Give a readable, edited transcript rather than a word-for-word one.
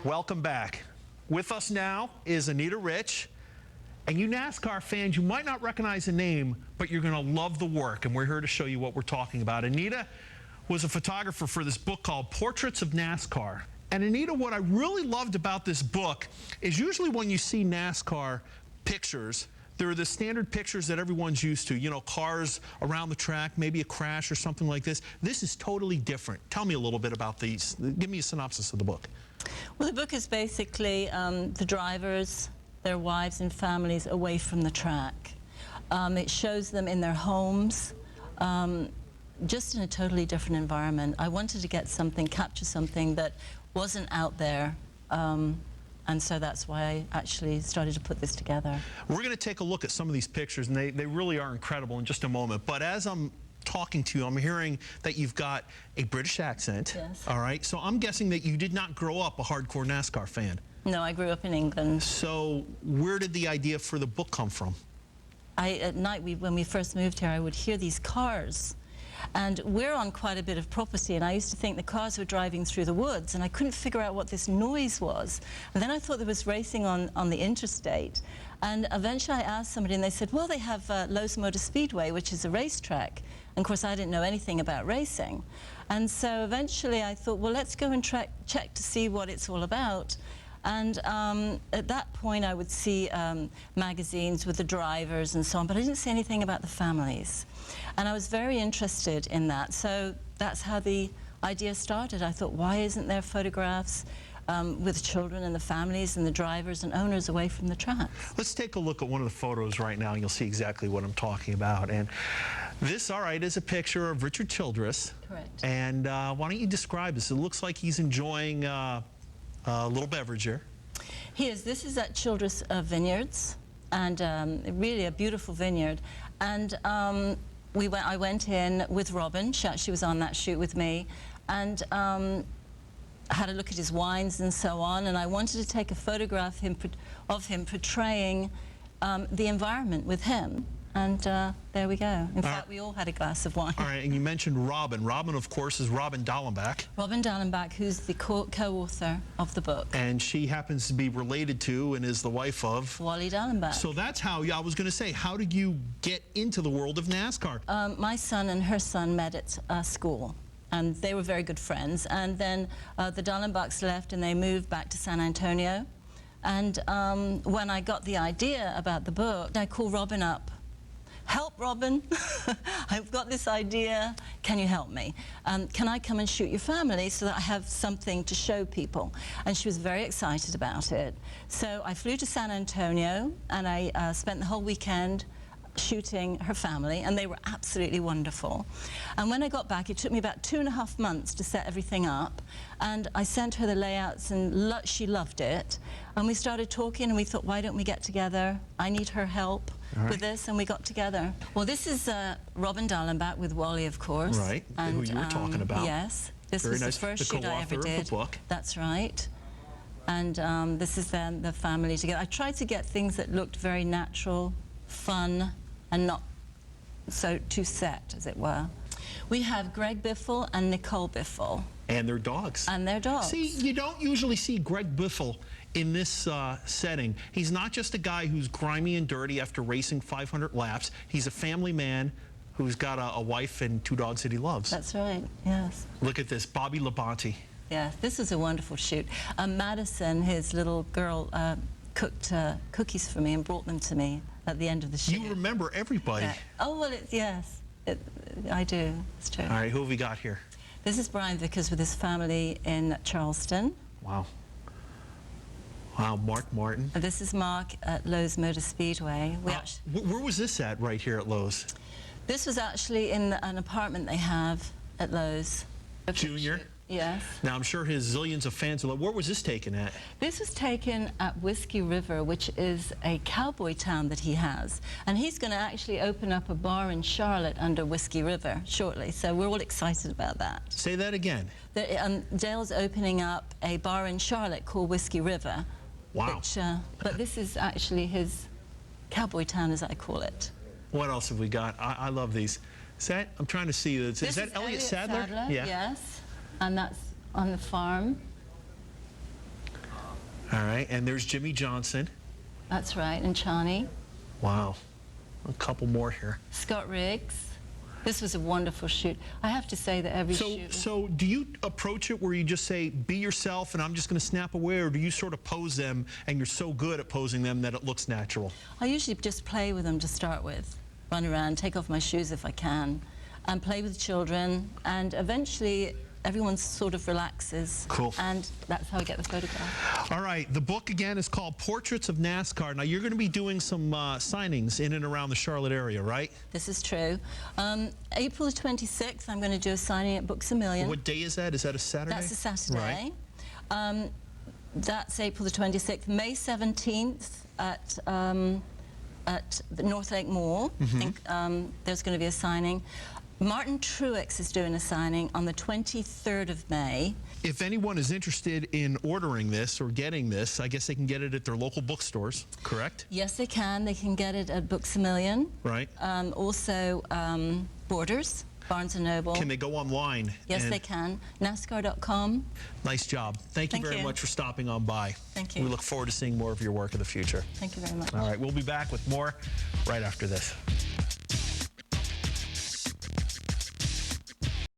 Welcome back. With us now is Anita Rich. And you NASCAR fans, you might not recognize the name, but you're going to love the work. And we're here to show you what we're talking about. Anita was a photographer for this book called Portraits of NASCAR. And Anita, what I really loved about this book is usually when you see NASCAR pictures, there are the standard pictures that everyone's used to, you know, cars around the track, maybe a crash or something like this. This is totally different. Tell me a little bit about these. Give me a synopsis of the book. Well, the book is basically the drivers, their wives and families away from the track. It shows them in their homes, just in a totally different environment. I wanted to get something, capture something that wasn't out there. And so that's why I actually started to put this together. We're going to take a look at some of these pictures, and they really are incredible in just a moment. But as I'm talking to you, I'm hearing that you've got a British accent. Yes. All right. So I'm guessing that you did not grow up a hardcore NASCAR fan. No, I grew up in England. So where did the idea for the book come from? At night, when we first moved here, I would hear these cars. And we're on quite a bit of property, and I used to think the cars were driving through the woods, and I couldn't figure out what this noise was. And then I thought there was racing on the interstate. And eventually I asked somebody, and they said, well, they have Lowe's Motor Speedway, which is a racetrack. And of course, I didn't know anything about racing. And so eventually I thought, well, let's go and check to see what it's all about. And at that point, I would see magazines with the drivers and so on, but I didn't see anything about the families. And I was very interested in that. So that's how the idea started. I thought, why isn't there photographs with children and the families and the drivers and owners away from the track? Let's take a look at one of the photos right now, and you'll see exactly what I'm talking about. And this, all right, is a picture of Richard Childress. Correct. And why don't you describe this? It looks like he's enjoying a little beverage here. He is. This is at Childress Vineyards, and really a beautiful vineyard. And I went in with Robin. She actually was on that shoot with me, and had a look at his wines and so on. And I wanted to take a photograph of him portraying the environment with him. And there we go. In fact, we all had a glass of wine. All right, and you mentioned Robin. Robin, of course, is Robin Dallenbach. Robin Dallenbach, who's the co-author of the book. And she happens to be related to and is the wife of Wally Dallenbach. So that's how, I was going to say, how did you get into the world of NASCAR? My son and her son met at school, and they were very good friends. And then the Dallenbachs left, and they moved back to San Antonio. And when I got the idea about the book, I called Robin up. Help, Robin. I've got this idea. Can you help me? Can I come and shoot your family so that I have something to show people? And she was very excited about it. So I flew to San Antonio, and I spent the whole weekend shooting her family, and they were absolutely wonderful. And when I got back, it took me about 2.5 months to set everything up, and I sent her the layouts, and she loved it. And we started talking, and we thought, why don't we get together? I need her help with this, and we got together. Well, this is Robin Dallenbach with Wally, of course. Right, and, who you were talking about. Yes, this Very was nice. the first shoot I ever The co-author of the book. That's right. And this is then the family together. I tried to get things that looked very natural, fun, and not so too set, as it were. We have Greg Biffle and Nicole Biffle. And their dogs. And their dogs. See, you don't usually see Greg Biffle in this setting. He's not just a guy who's grimy and dirty after racing 500 laps. He's a family man who's got a wife and 2 dogs that he loves. That's right, yes. Look at this, Bobby Labonte. Yeah, this was a wonderful shoot. Madison, his little girl, cooked cookies for me and brought them to me at the end of the shoot. You remember everybody. Yeah. Oh, well, yes, I do. It's true. All right, who have we got here? This is Brian Vickers with his family in Charleston. Wow. Wow, Mark Martin. This is Mark at Lowe's Motor Speedway. Where was this at right here at Lowe's? This was actually in an apartment they have at Lowe's. Junior? Yes. Now, I'm sure his zillions of fans are like, where was this taken at? This was taken at Whiskey River, which is a cowboy town that he has. And he's going to actually open up a bar in Charlotte under Whiskey River shortly. So we're all excited about that. Say that again. Dale's opening up a bar in Charlotte called Whiskey River. Wow. Which, but this is actually his cowboy town, as I call it. What else have we got? I love these. I'm trying to see. Is that Elliott Sadler? Yeah. Yes. And that's on the farm. All right, and there's Jimmy Johnson. That's right, and Chani. Wow, a couple more here. Scott Riggs. This was a wonderful shoot. I have to say that every shoot... So do you approach it where you just say, be yourself and I'm just going to snap away, or do you sort of pose them and you're so good at posing them that it looks natural? I usually just play with them to start with. Run around, take off my shoes if I can, and play with children, and eventually everyone sort of relaxes. Cool. And that's how I get the photograph. All right, the book again is called Portraits of NASCAR. Now you're going to be doing some signings in and around the Charlotte area, right? This is true. April the 26th, I'm going to do a signing at Books A Million. What day is that? Is that a Saturday? That's a Saturday. Right. That's April the 26th. May 17th at the North Lake Mall. I think there's going to be a signing. Martin Truex is doing a signing on the 23rd of May. If anyone is interested in ordering this or getting this, I guess they can get it at their local bookstores, correct? Yes, they can. They can get it at Books A Million. Right. Also, Borders, Barnes & Noble. Can they go online? Yes, they can. NASCAR.com. Nice job. Thank you very much for stopping on by. Thank you. We look forward to seeing more of your work in the future. Thank you very much. All right, we'll be back with more right after this.